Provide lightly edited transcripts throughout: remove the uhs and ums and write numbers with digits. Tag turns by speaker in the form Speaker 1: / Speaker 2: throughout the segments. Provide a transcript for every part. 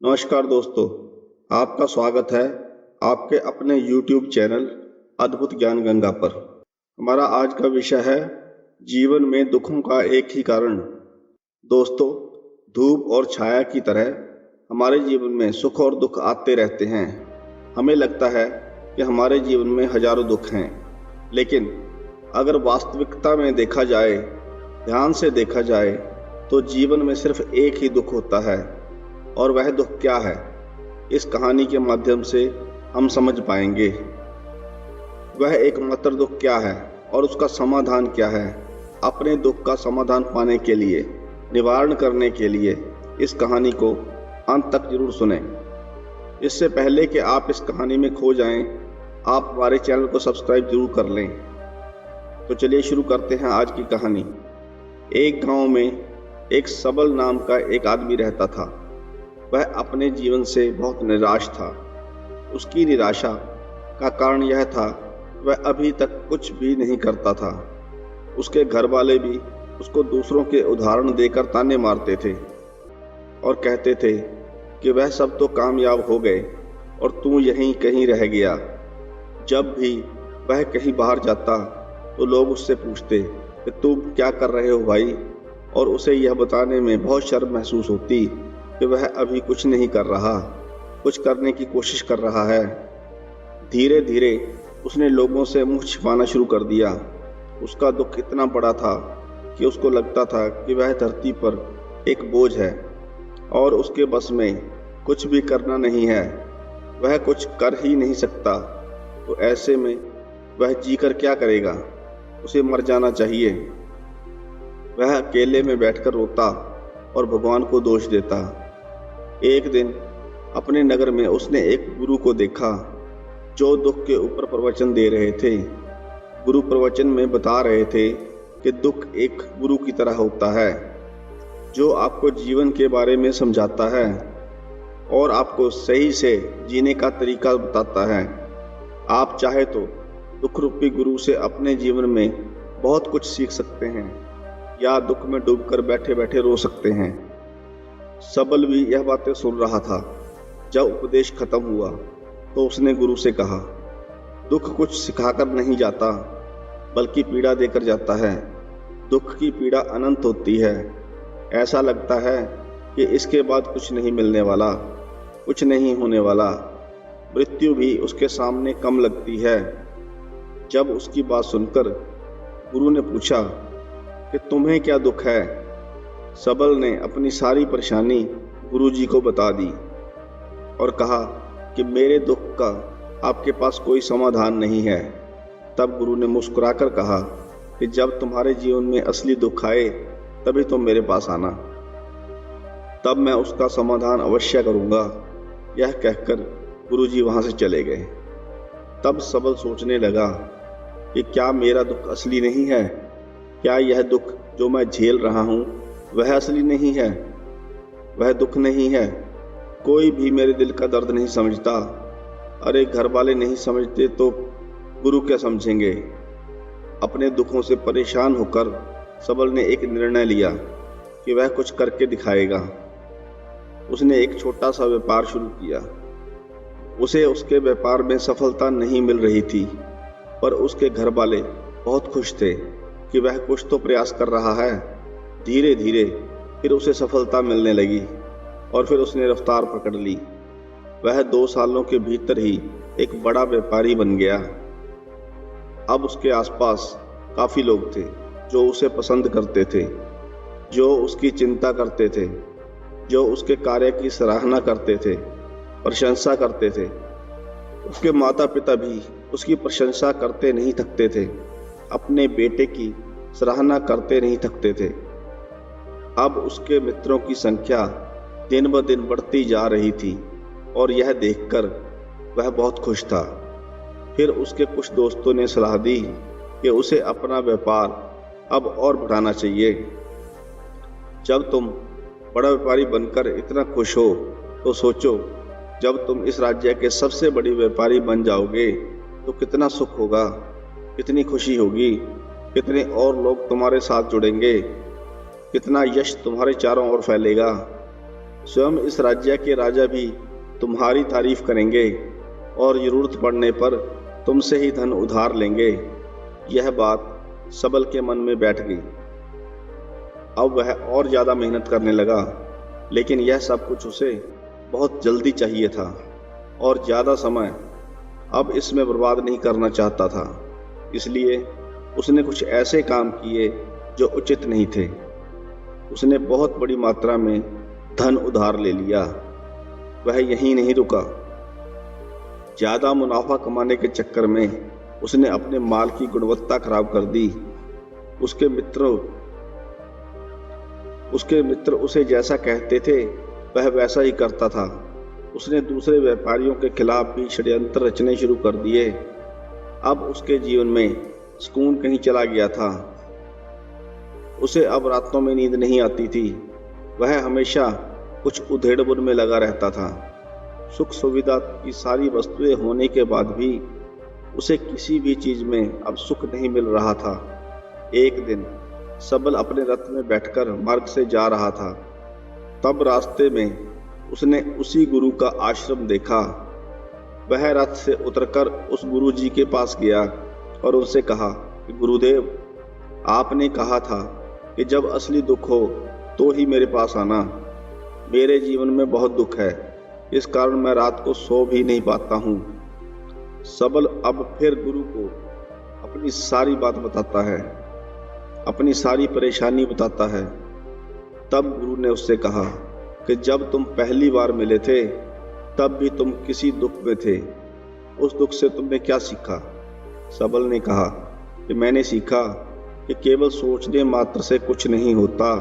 Speaker 1: नमस्कार दोस्तों, आपका स्वागत है आपके अपने YouTube चैनल अद्भुत ज्ञान गंगा पर। हमारा आज का विषय है जीवन में दुखों का एक ही कारण। दोस्तों, धूप और छाया की तरह हमारे जीवन में सुख और दुख आते रहते हैं। हमें लगता है कि हमारे जीवन में हजारों दुख हैं, लेकिन अगर वास्तविकता में देखा जाए, ध्यान से देखा जाए, तो जीवन में सिर्फ एक ही दुख होता है। और वह दुख क्या है, इस कहानी के माध्यम से हम समझ पाएंगे। वह एकमात्र दुख क्या है और उसका समाधान क्या है। अपने दुख का समाधान पाने के लिए, निवारण करने के लिए इस कहानी को अंत तक जरूर सुनें। इससे पहले कि आप इस कहानी में खो जाएं, आप हमारे चैनल को सब्सक्राइब जरूर कर लें। तो चलिए शुरू करते हैं आज की कहानी। एक गांव में एक सबल नाम का एक आदमी रहता था। वह अपने जीवन से बहुत निराश था। उसकी निराशा का कारण यह था, वह अभी तक कुछ भी नहीं करता था। उसके घर वाले भी उसको दूसरों के उदाहरण देकर ताने मारते थे और कहते थे कि वह सब तो कामयाब हो गए और तू यहीं कहीं रह गया। जब भी वह कहीं बाहर जाता तो लोग उससे पूछते कि तू क्या कर रहे हो भाई, और उसे यह बताने में बहुत शर्म महसूस होती कि वह अभी कुछ नहीं कर रहा, कुछ करने की कोशिश कर रहा है। धीरे धीरे उसने लोगों से मुंह छिपाना शुरू कर दिया। उसका दुख इतना बड़ा था कि उसको लगता था कि वह धरती पर एक बोझ है और उसके बस में कुछ भी करना नहीं है। वह कुछ कर ही नहीं सकता, तो ऐसे में वह जीकर क्या करेगा। उसे मर जाना चाहिए। वह अकेले में बैठकर रोता और भगवान को दोष देता। एक दिन अपने नगर में उसने एक गुरु को देखा जो दुख के ऊपर प्रवचन दे रहे थे। गुरु प्रवचन में बता रहे थे कि दुख एक गुरु की तरह होता है जो आपको जीवन के बारे में समझाता है और आपको सही से जीने का तरीका बताता है। आप चाहे तो दुख रूपी गुरु से अपने जीवन में बहुत कुछ सीख सकते हैं या दुख में डूबकर बैठे बैठे रो सकते हैं। सबल भी यह बातें सुन रहा था। जब उपदेश खत्म हुआ तो उसने गुरु से कहा, दुख कुछ सिखाकर नहीं जाता बल्कि पीड़ा देकर जाता है। दुख की पीड़ा अनंत होती है। ऐसा लगता है कि इसके बाद कुछ नहीं मिलने वाला, कुछ नहीं होने वाला। मृत्यु भी उसके सामने कम लगती है। जब उसकी बात सुनकर गुरु ने पूछा कि तुम्हें क्या दुख है, सबल ने अपनी सारी परेशानी गुरुजी को बता दी और कहा कि मेरे दुख का आपके पास कोई समाधान नहीं है। तब गुरु ने मुस्कुराकर कहा कि जब तुम्हारे जीवन में असली दुख आए तभी तुम मेरे पास आना, तब मैं उसका समाधान अवश्य करूंगा। यह कहकर गुरुजी वहां से चले गए। तब सबल सोचने लगा कि क्या मेरा दुख असली नहीं है? क्या यह दुख जो मैं झेल रहा हूं वह असली नहीं है? वह दुख नहीं है। कोई भी मेरे दिल का दर्द नहीं समझता। अरे घर वाले नहीं समझते तो गुरु क्या समझेंगे? अपने दुखों से परेशान होकर सबल ने एक निर्णय लिया कि वह कुछ करके दिखाएगा। उसने एक छोटा सा व्यापार शुरू किया। उसे उसके व्यापार में सफलता नहीं मिल रही थी, पर उसके घर वाले बहुत खुश थे कि वह कुछ तो प्रयास कर रहा है। धीरे धीरे फिर उसे सफलता मिलने लगी और फिर उसने रफ्तार पकड़ ली। वह 2 सालों के भीतर ही एक बड़ा व्यापारी बन गया। अब उसके आसपास काफी लोग थे जो उसे पसंद करते थे, जो उसकी चिंता करते थे, जो उसके कार्य की सराहना करते थे, प्रशंसा करते थे। उसके माता पिता भी उसकी प्रशंसा करते नहीं थकते थे, अपने बेटे की सराहना करते नहीं थकते थे। अब उसके मित्रों की संख्या दिन ब दिन बढ़ती जा रही थी और यह देखकर वह बहुत खुश था। फिर उसके कुछ दोस्तों ने सलाह दी कि उसे अपना व्यापार अब और बढ़ाना चाहिए। जब तुम बड़ा व्यापारी बनकर इतना खुश हो तो सोचो, जब तुम इस राज्य के सबसे बड़ी व्यापारी बन जाओगे तो कितना सुख होगा, कितनी खुशी होगी, कितने और लोग तुम्हारे साथ जुड़ेंगे, कितना यश तुम्हारे चारों ओर फैलेगा। स्वयं इस राज्य के राजा भी तुम्हारी तारीफ करेंगे और जरूरत पड़ने पर तुमसे ही धन उधार लेंगे। यह बात सबल के मन में बैठ गई। अब वह और ज्यादा मेहनत करने लगा, लेकिन यह सब कुछ उसे बहुत जल्दी चाहिए था और ज्यादा समय अब इसमें बर्बाद नहीं करना चाहता था। इसलिए उसने कुछ ऐसे काम किए जो उचित नहीं थे। उसने बहुत बड़ी मात्रा में धन उधार ले लिया। वह यहीं नहीं रुका। ज्यादा मुनाफा कमाने के चक्कर में उसने अपने माल की गुणवत्ता खराब कर दी। उसके मित्र उसे जैसा कहते थे वह वैसा ही करता था। उसने दूसरे व्यापारियों के खिलाफ भी षड्यंत्र रचने शुरू कर दिए। अब उसके जीवन में सुकून कहीं चला गया था। उसे अब रातों में नींद नहीं आती थी। वह हमेशा कुछ उधेड़-बुन में लगा रहता था। सुख सुविधा की सारी वस्तुएं होने के बाद भी उसे किसी भी चीज में अब सुख नहीं मिल रहा था। एक दिन सबल अपने रथ में बैठकर मार्ग से जा रहा था। तब रास्ते में उसने उसी गुरु का आश्रम देखा। वह रथ से उतरकर उस गुरु जी के पास गया और उनसे कहा कि गुरुदेव, आपने कहा था कि जब असली दुख हो तो ही मेरे पास आना। मेरे जीवन में बहुत दुख है, इस कारण मैं रात को सो भी नहीं पाता हूँ। सबल अब फिर गुरु को अपनी सारी बात बताता है, अपनी सारी परेशानी बताता है। तब गुरु ने उससे कहा कि जब तुम पहली बार मिले थे तब भी तुम किसी दुख में थे। उस दुख से तुमने क्या सीखा? सबल ने कहा कि मैंने सीखा कि केवल सोचने मात्र से कुछ नहीं होता।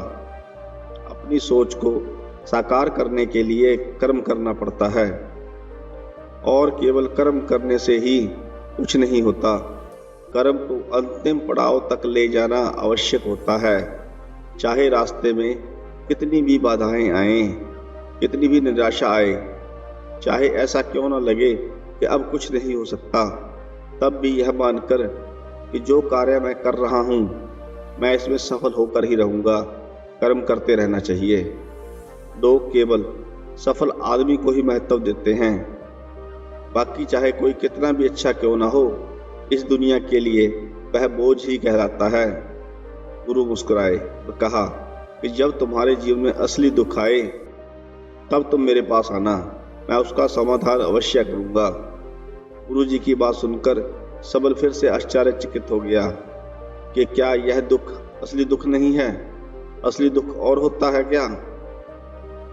Speaker 1: अपनी सोच को साकार करने के लिए कर्म करना पड़ता है और केवल कर्म करने से ही कुछ नहीं होता। कर्म को अंतिम पड़ाव तक ले जाना आवश्यक होता है। चाहे रास्ते में कितनी भी बाधाएं आएं, कितनी भी निराशा आए, चाहे ऐसा क्यों न लगे कि अब कुछ नहीं हो सकता, तब भी यह मानकर कि जो कार्य मैं कर रहा हूँ मैं इसमें सफल होकर ही रहूँगा, कर्म करते रहना चाहिए। लोग केवल सफल आदमी को ही महत्व देते हैं। बाकी चाहे कोई कितना भी अच्छा क्यों ना हो, इस दुनिया के लिए वह बोझ ही कहलाता है। गुरु मुस्कुराए और कहा कि जब तुम्हारे जीवन में असली दुख आए तब तुम मेरे पास आना, मैं उसका समाधान अवश्य करूंगा। गुरु जी की बात सुनकर सबल फिर से आश्चर्यचकित हो गया कि क्या यह दुख असली दुख नहीं है? असली दुख और होता है क्या?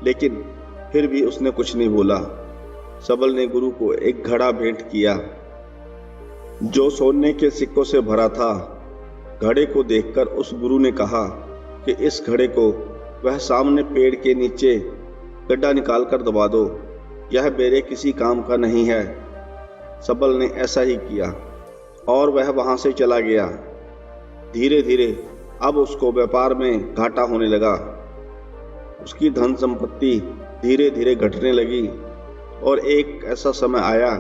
Speaker 1: लेकिन फिर भी उसने कुछ नहीं बोला। सबल ने गुरु को एक घड़ा भेंट किया जो सोने के सिक्कों से भरा था। घड़े को देखकर उस गुरु ने कहा कि इस घड़े को वह सामने पेड़ के नीचे गड्ढा निकाल कर दबा दो, यह मेरे किसी काम का नहीं है। सबल ने ऐसा ही किया और वह वहां से चला गया। धीरे धीरे अब उसको व्यापार में घाटा होने लगा। उसकी धन संपत्ति धीरे धीरे घटने लगी और एक ऐसा समय आया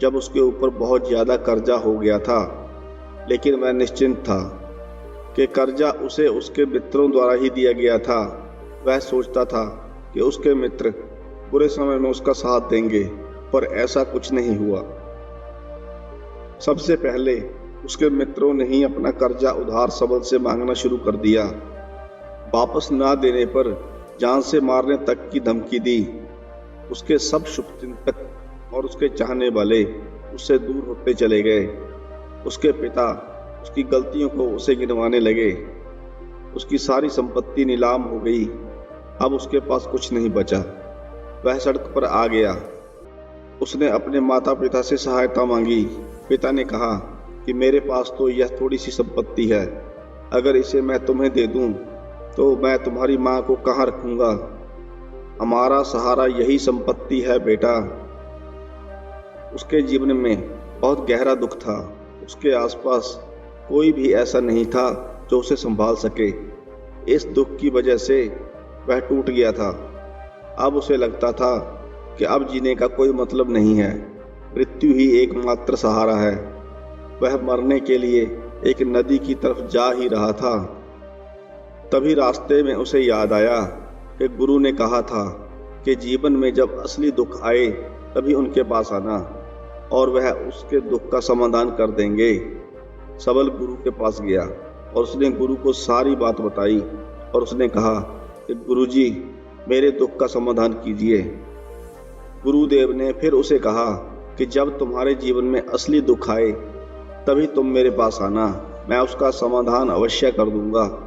Speaker 1: जब उसके ऊपर बहुत ज्यादा कर्जा हो गया था। लेकिन वह निश्चिंत था कि कर्जा उसे उसके मित्रों द्वारा ही दिया गया था। वह सोचता था कि उसके मित्र बुरे समय में उसका साथ देंगे, पर ऐसा कुछ नहीं हुआ। सबसे पहले उसके मित्रों ने ही अपना कर्जा उधार सबल से मांगना शुरू कर दिया। वापस ना देने पर जान से मारने तक की धमकी दी। उसके सब शुभचिंतक और उसके चाहने वाले उससे दूर होते चले गए। उसके पिता उसकी गलतियों को उसे गिनवाने लगे। उसकी सारी संपत्ति नीलाम हो गई। अब उसके पास कुछ नहीं बचा। वह सड़क पर आ गया। उसने अपने माता पिता से सहायता मांगी। पिता ने कहा कि मेरे पास तो यह थोड़ी सी संपत्ति है, अगर इसे मैं तुम्हें दे दूं तो मैं तुम्हारी माँ को कहाँ रखूंगा? हमारा सहारा यही संपत्ति है बेटा। उसके जीवन में बहुत गहरा दुख था। उसके आसपास कोई भी ऐसा नहीं था जो उसे संभाल सके। इस दुख की वजह से वह टूट गया था। अब उसे लगता था कि अब जीने का कोई मतलब नहीं है, मृत्यु ही एकमात्र सहारा है। वह मरने के लिए एक नदी की तरफ जा ही रहा था। तभी रास्ते में उसे याद आया कि गुरु ने कहा था कि जीवन में जब असली दुख आए तभी उनके पास आना और वह उसके दुख का समाधान कर देंगे। सबल गुरु के पास गया और उसने गुरु को सारी बात बताई और उसने कहा कि गुरुजी, मेरे दुख का समाधान कीजिए। गुरुदेव ने फिर उसे कहा कि जब तुम्हारे जीवन में असली दुख आए तभी तुम मेरे पास आना, मैं उसका समाधान अवश्य कर दूंगा।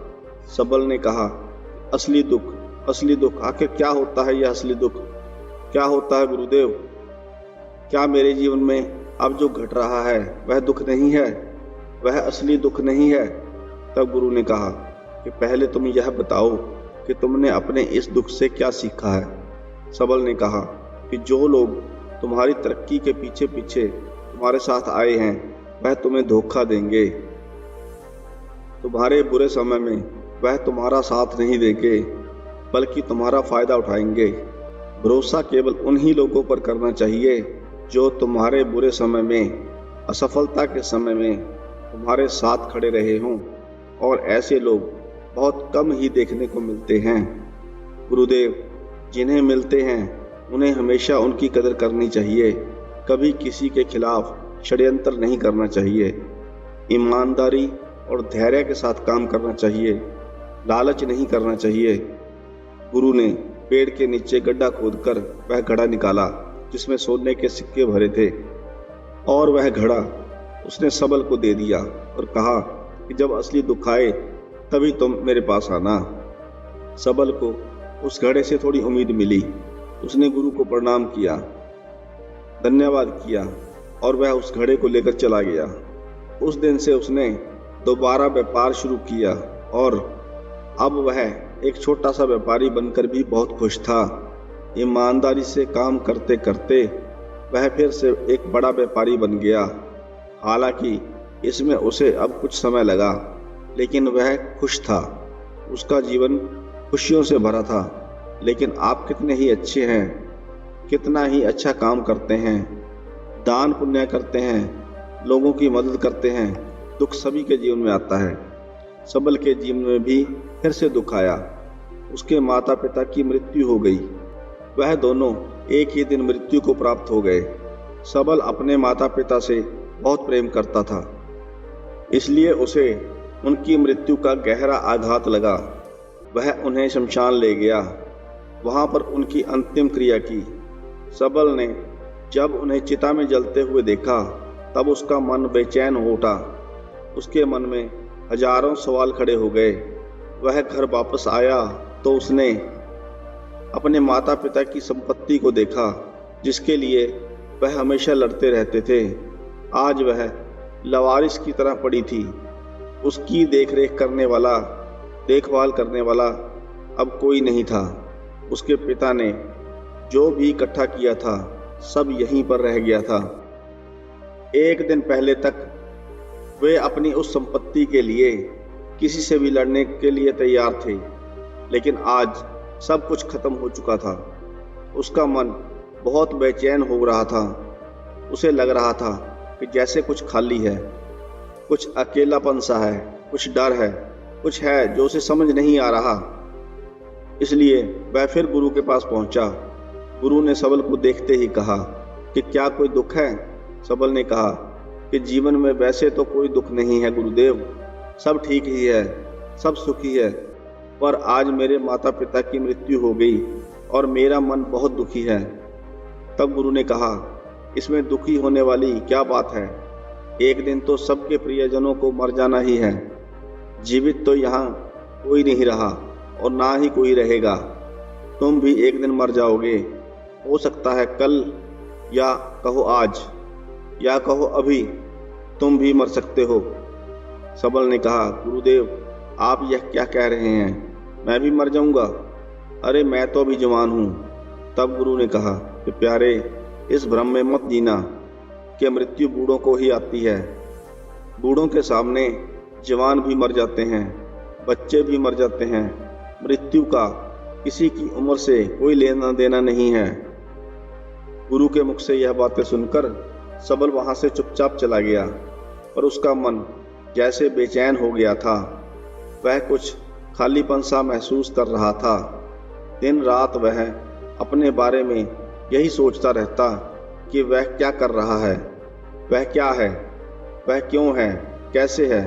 Speaker 1: सबल ने कहा, असली दुख, आखिर क्या होता है यह असली दुख? क्या होता है गुरुदेव? क्या मेरे जीवन में अब जो घट रहा है वह दुख नहीं है, वह असली दुख नहीं है? तब गुरु ने कहा कि पहले तुम यह बताओ कि तुमने अपने इस दुख से क्या सीखा है। सबल ने कहा कि जो लोग तुम्हारी तरक्की के पीछे पीछे तुम्हारे साथ आए हैं वह तुम्हें धोखा देंगे। तुम्हारे बुरे समय में वह तुम्हारा साथ नहीं देंगे बल्कि तुम्हारा फायदा उठाएंगे। भरोसा केवल उन्हीं लोगों पर करना चाहिए जो तुम्हारे बुरे समय में, असफलता के समय में तुम्हारे साथ खड़े रहे हों, और ऐसे लोग बहुत कम ही देखने को मिलते हैं। गुरुदेव जिन्हें मिलते हैं उन्हें हमेशा उनकी कदर करनी चाहिए, कभी किसी के खिलाफ षड्यंत्र नहीं करना चाहिए, ईमानदारी और धैर्य के साथ काम करना चाहिए, लालच नहीं करना चाहिए। गुरु ने पेड़ के नीचे गड्ढा खोदकर वह घड़ा निकाला जिसमें सोने के सिक्के भरे थे, और वह घड़ा उसने सबल को दे दिया और कहा कि जब असली दुख आए तभी तुम मेरे पास आना। सबल को उस घड़े से थोड़ी उम्मीद मिली। उसने गुरु को प्रणाम किया, धन्यवाद किया और वह उस घड़े को लेकर चला गया। उस दिन से उसने दोबारा व्यापार शुरू किया और अब वह एक छोटा सा व्यापारी बनकर भी बहुत खुश था। ईमानदारी से काम करते करते वह फिर से एक बड़ा व्यापारी बन गया। हालांकि इसमें उसे अब कुछ समय लगा, लेकिन वह खुश था। उसका जीवन खुशियों से भरा था। लेकिन आप कितने ही अच्छे हैं, कितना ही अच्छा काम करते हैं, दान पुण्य करते हैं, लोगों की मदद करते हैं। दुख सभी के जीवन में आता है। सबल के जीवन में भी फिर से दुख आया। उसके माता पिता की मृत्यु हो गई। वह दोनों एक ही दिन मृत्यु को प्राप्त हो गए। सबल अपने माता पिता से बहुत प्रेम करता था, इसलिए उसे उनकी मृत्यु का गहरा आघात लगा। वह उन्हें शमशान ले गया, वहां पर उनकी अंतिम क्रिया की। सबल ने जब उन्हें चिता में जलते हुए देखा तब उसका मन बेचैन हो उठा। उसके मन में हजारों सवाल खड़े हो गए। वह घर वापस आया तो उसने अपने माता पिता की संपत्ति को देखा जिसके लिए वह हमेशा लड़ते रहते थे। आज वह लवारिस की तरह पड़ी थी। उसकी देखभाल करने वाला अब कोई नहीं था। उसके पिता ने जो भी इकट्ठा किया था सब यहीं पर रह गया था। एक दिन पहले तक वे अपनी उस संपत्ति के लिए किसी से भी लड़ने के लिए तैयार थे, लेकिन आज सब कुछ खत्म हो चुका था। उसका मन बहुत बेचैन हो रहा था। उसे लग रहा था कि जैसे कुछ खाली है, कुछ अकेलापन सा है, कुछ डर है, कुछ है जो उसे समझ नहीं आ रहा। इसलिए वह फिर गुरु के पास पहुंचा। गुरु ने सबल को देखते ही कहा कि क्या कोई दुख है? सबल ने कहा कि जीवन में वैसे तो कोई दुख नहीं है गुरुदेव, सब ठीक ही है, सब सुखी है, पर आज मेरे माता पिता की मृत्यु हो गई और मेरा मन बहुत दुखी है। तब गुरु ने कहा, इसमें दुखी होने वाली क्या बात है? एक दिन तो सबके प्रियजनों को मर जाना ही है। जीवित तो यहाँ कोई नहीं रहा और ना ही कोई रहेगा। तुम भी एक दिन मर जाओगे, हो सकता है कल, या कहो आज, या कहो अभी तुम भी मर सकते हो। सबल ने कहा, गुरुदेव आप यह क्या कह रहे हैं? मैं भी मर जाऊंगा? अरे मैं तो अभी जवान हूँ। तब गुरु ने कहा कि प्यारे, इस भ्रम में मत जीना कि मृत्यु बूढ़ों को ही आती है। बूढ़ों के सामने जवान भी मर जाते हैं, बच्चे भी मर जाते हैं। मृत्यु का किसी की उम्र से कोई लेना देना नहीं है। गुरु के मुख से यह बातें सुनकर सबल वहां से चुपचाप चला गया, पर उसका मन जैसे बेचैन हो गया था। वह कुछ खालीपन सा महसूस कर रहा था। दिन रात वह अपने बारे में यही सोचता रहता कि वह क्या कर रहा है, वह क्या है, वह क्यों है, कैसे है,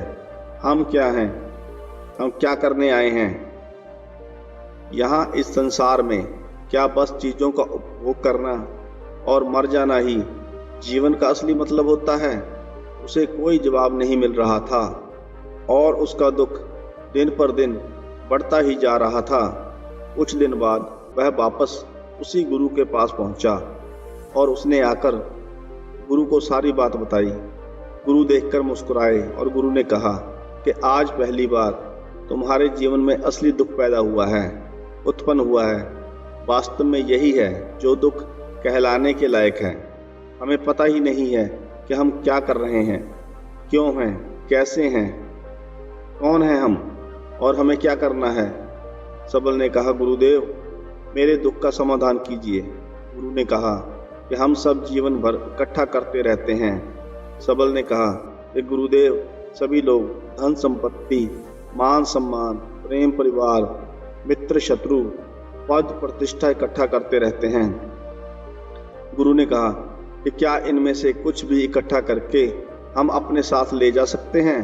Speaker 1: हम क्या हैं, हम क्या करने आए हैं यहाँ इस संसार में। क्या बस चीज़ों का उपभोग करना और मर जाना ही जीवन का असली मतलब होता है? उसे कोई जवाब नहीं मिल रहा था और उसका दुख दिन पर दिन बढ़ता ही जा रहा था। कुछ दिन बाद वह वापस उसी गुरु के पास पहुंचा और उसने आकर गुरु को सारी बात बताई। गुरु देखकर मुस्कुराए और गुरु ने कहा कि आज पहली बार तुम्हारे जीवन में असली दुख पैदा हुआ है, उत्पन्न हुआ है। वास्तव में यही है जो दुख कहलाने के लायक है। हमें पता ही नहीं है कि हम क्या कर रहे हैं, क्यों हैं, कैसे हैं, कौन हैं हम और हमें क्या करना है। सबल ने कहा, गुरुदेव मेरे दुख का समाधान कीजिए। गुरु ने कहा कि हम सब जीवन भर इकट्ठा करते रहते हैं। सबल ने कहा कि गुरुदेव सभी लोग धन संपत्ति, मान सम्मान, प्रेम, परिवार, मित्र, शत्रु, पद, प्रतिष्ठा इकट्ठा करते रहते हैं। गुरु ने कहा कि क्या इनमें से कुछ भी इकट्ठा करके हम अपने साथ ले जा सकते हैं?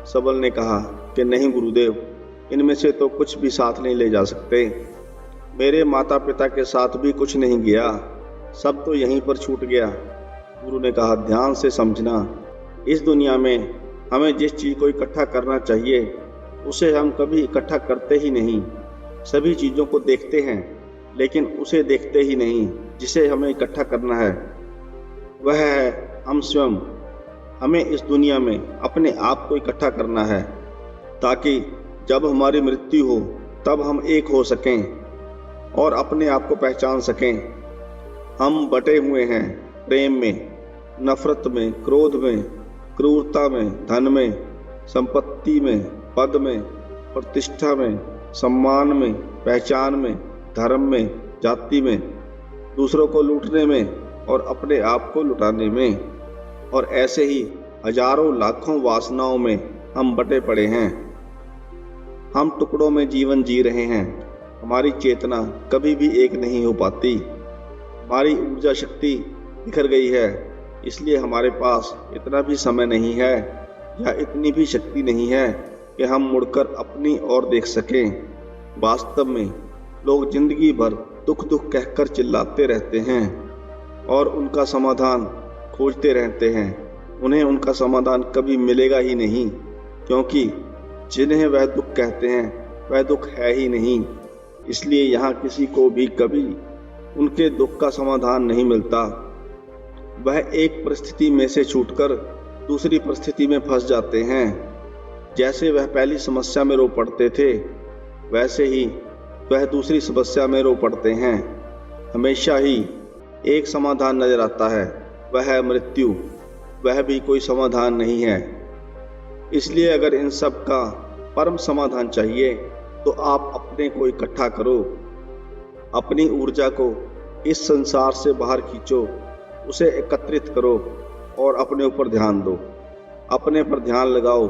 Speaker 1: सबल ने कहा कि नहीं गुरुदेव, इनमें से तो कुछ भी साथ नहीं ले जा सकते। मेरे माता पिता के साथ भी कुछ नहीं गया, सब तो यहीं पर छूट गया। गुरु ने कहा, ध्यान से समझना, इस दुनिया में हमें जिस चीज़ को इकट्ठा करना चाहिए उसे हम कभी इकट्ठा करते ही नहीं। सभी चीज़ों को देखते हैं लेकिन उसे देखते ही नहीं जिसे हमें इकट्ठा करना है। वह है हम स्वयं। हमें इस दुनिया में अपने आप को इकट्ठा करना है ताकि जब हमारी मृत्यु हो तब हम एक हो सकें और अपने आप को पहचान सकें। हम बटे हुए हैं प्रेम में, नफरत में, क्रोध में, क्रूरता में, धन में, संपत्ति में, पद में, प्रतिष्ठा में, सम्मान में, पहचान में, धर्म में, जाति में, दूसरों को लूटने में और अपने आप को लुटाने में। और ऐसे ही हजारों लाखों वासनाओं में हम बटे पड़े हैं। हम टुकड़ों में जीवन जी रहे हैं। हमारी चेतना कभी भी एक नहीं हो पाती। हमारी ऊर्जा शक्ति बिखर गई है, इसलिए हमारे पास इतना भी समय नहीं है या इतनी भी शक्ति नहीं है कि हम मुड़कर अपनी ओर देख सकें। वास्तव में लोग जिंदगी भर दुख दुख कहकर चिल्लाते रहते हैं और उनका समाधान खोजते रहते हैं। उन्हें उनका समाधान कभी मिलेगा ही नहीं, क्योंकि जिन्हें वह दुख कहते हैं वह दुख है ही नहीं। इसलिए यहाँ किसी को भी कभी उनके दुख का समाधान नहीं मिलता। वह एक परिस्थिति में से छूटकर दूसरी परिस्थिति में फंस जाते हैं। जैसे वह पहली समस्या में रो पड़ते थे, वैसे ही वह दूसरी समस्या में रो पड़ते हैं। हमेशा ही एक समाधान नजर आता है, वह है मृत्यु। वह भी कोई समाधान नहीं है। इसलिए अगर इन सब का परम समाधान चाहिए तो आप अपने को इकट्ठा करो, अपनी ऊर्जा को इस संसार से बाहर खींचो, उसे एकत्रित करो और अपने ऊपर ध्यान दो। अपने पर ध्यान लगाओ।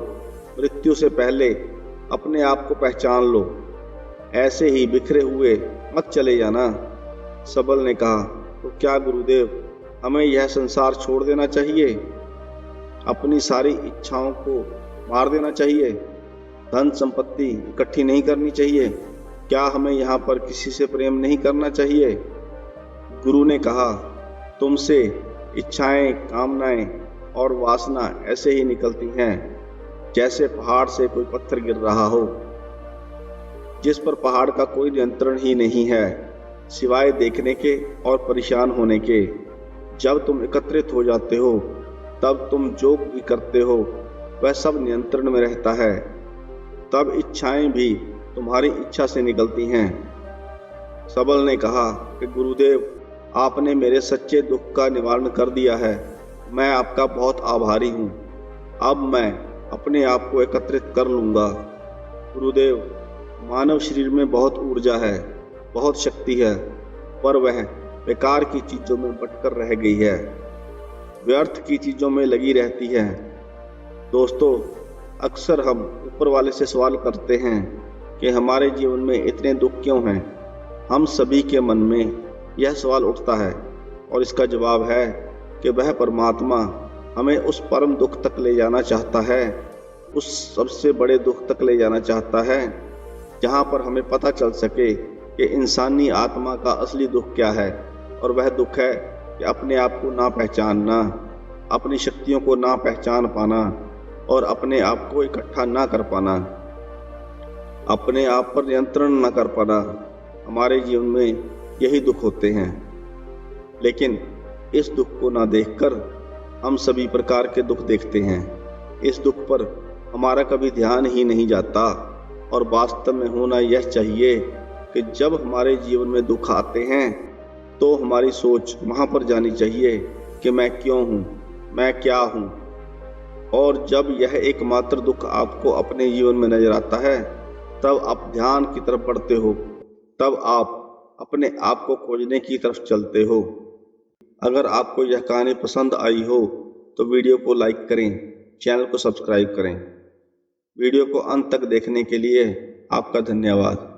Speaker 1: मृत्यु से पहले अपने आप को पहचान लो। ऐसे ही बिखरे हुए मत चले जाना। सबल ने कहा, तो क्या गुरुदेव हमें यह संसार छोड़ देना चाहिए? अपनी सारी इच्छाओं को मार देना चाहिए? धन संपत्ति इकट्ठी नहीं करनी चाहिए? क्या हमें यहाँ पर किसी से प्रेम नहीं करना चाहिए? गुरु ने कहा, तुमसे इच्छाएं, कामनाएं और वासना ऐसे ही निकलती हैं जैसे पहाड़ से कोई पत्थर गिर रहा हो, जिस पर पहाड़ का कोई नियंत्रण ही नहीं है सिवाय देखने के और परेशान होने के। जब तुम एकत्रित हो जाते हो तब तुम जो भी करते हो वह सब नियंत्रण में रहता है। तब इच्छाएं भी तुम्हारी इच्छा से निकलती हैं। सबल ने कहा कि गुरुदेव आपने मेरे सच्चे दुख का निवारण कर दिया है। मैं आपका बहुत आभारी हूँ। अब मैं अपने आप को एकत्रित कर लूँगा। गुरुदेव, मानव शरीर में बहुत ऊर्जा है, बहुत शक्ति है, पर वह बेकार की चीज़ों में बटकर रह गई है, व्यर्थ की चीज़ों में लगी रहती है। दोस्तों, अक्सर हम ऊपर वाले से सवाल करते हैं, कि हमारे जीवन में इतने दुख क्यों हैं। हम सभी के मन में यह सवाल उठता है और इसका जवाब है कि वह परमात्मा हमें उस परम दुख तक ले जाना चाहता है, उस सबसे बड़े दुख तक ले जाना चाहता है जहाँ पर हमें पता चल सके कि इंसानी आत्मा का असली दुख क्या है। और वह दुख है कि अपने आप को ना पहचानना, अपनी शक्तियों को ना पहचान पाना और अपने आप को इकट्ठा ना कर पाना, अपने आप पर नियंत्रण न कर पाना। हमारे जीवन में यही दुख होते हैं, लेकिन इस दुख को ना देखकर हम सभी प्रकार के दुख देखते हैं। इस दुख पर हमारा कभी ध्यान ही नहीं जाता और वास्तव में होना यह चाहिए कि जब हमारे जीवन में दुख आते हैं तो हमारी सोच वहाँ पर जानी चाहिए कि मैं क्यों हूँ, मैं क्या हूँ। और जब यह एकमात्र दुख आपको अपने जीवन में नजर आता है तब आप ध्यान की तरफ बढ़ते हो, तब आप अपने आप को खोजने की तरफ चलते हो। अगर आपको यह कहानी पसंद आई हो तो वीडियो को लाइक करें, चैनल को सब्सक्राइब करें। वीडियो को अंत तक देखने के लिए आपका धन्यवाद।